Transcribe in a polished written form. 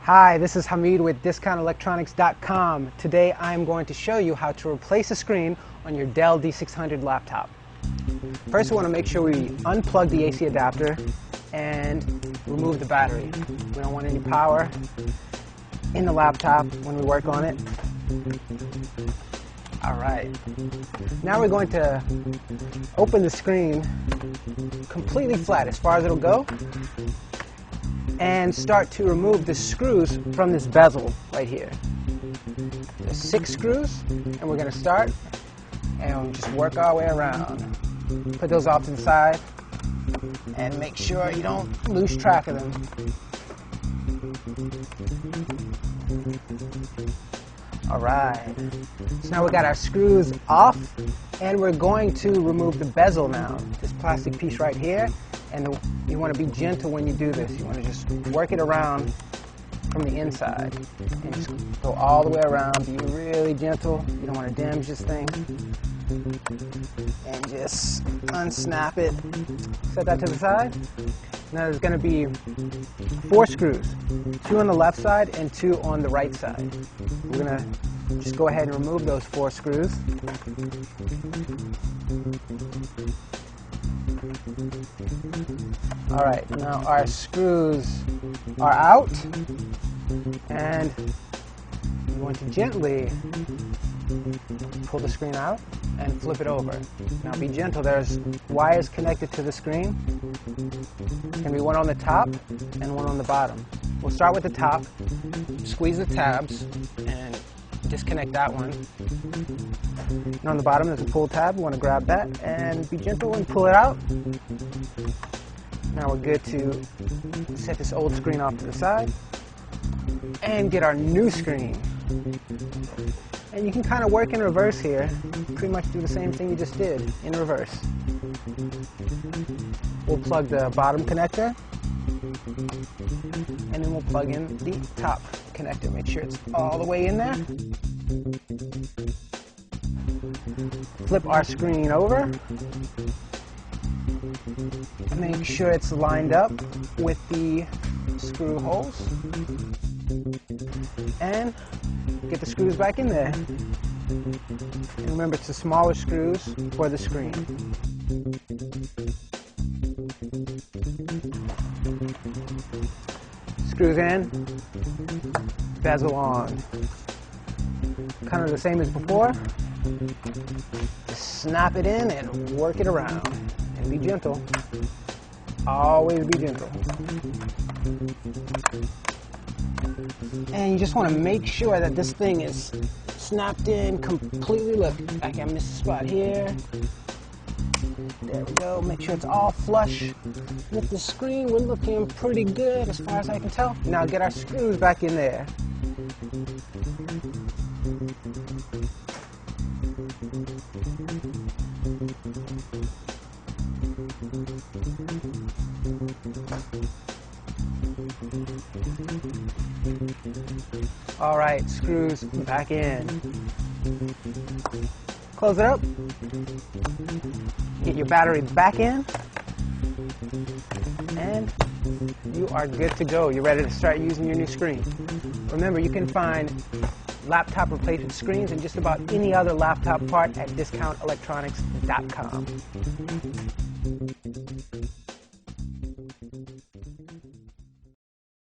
Hi, this is Hamid with DiscountElectronics.com. Today I'm going to show you how to replace a screen on your Dell D600 laptop. First we want to make sure we unplug the AC adapter and remove the battery. We don't want any power in the laptop when we work on it. Alright, now we're going to open the screen completely flat as far as it'll go and start to remove the screws from this bezel right here. There's 6 screws, and we're going to start and we'll just work our way around. Put those off to the side and make sure you don't lose track of them. Alright, so now we got our screws off and we're going to remove the bezel now. This plastic piece right here, and you want to be gentle when you do this. You want to just work it around from the inside and just go all the way around. Be really gentle. You don't want to damage this thing. And just unsnap it. Set that to the side. Now there's going to be 4 screws, 2 on the left side and 2 on the right side. We're going to just go ahead and remove those 4 screws. Alright, now our screws are out, and you want to gently pull the screen out and flip it over. Now be gentle, there's wires connected to the screen. There's going to be one on the top and one on the bottom. We'll start with the top, squeeze the tabs and disconnect that one. And on the bottom there's a pull tab. We want to grab that and be gentle and pull it out. Now we're good to set this old screen off to the side and get our new screen. And you can kind of work in reverse here. Pretty much do the same thing you just did in reverse. We'll plug the bottom connector and then we'll plug in the top connector. Make sure it's all the way in there. Flip our screen over. Make sure it's lined up with the screw holes. And get the screws back in there. And remember, it's the smaller screws for the screen. Screws in, bezel on. Kind of the same as before. Just snap it in and work it around. And be gentle. Always be gentle. And you just want to make sure that this thing is snapped in completely. Look, I can miss a spot here. There we go. Make sure it's all flush with the screen. We're looking pretty good as far as I can tell. Now get our screws back in there. All right, screws back in. Close it up. Get your battery back in. And you are good to go. You're ready to start using your new screen. Remember, you can find laptop replacement screens and just about any other laptop part at DiscountElectronics.com.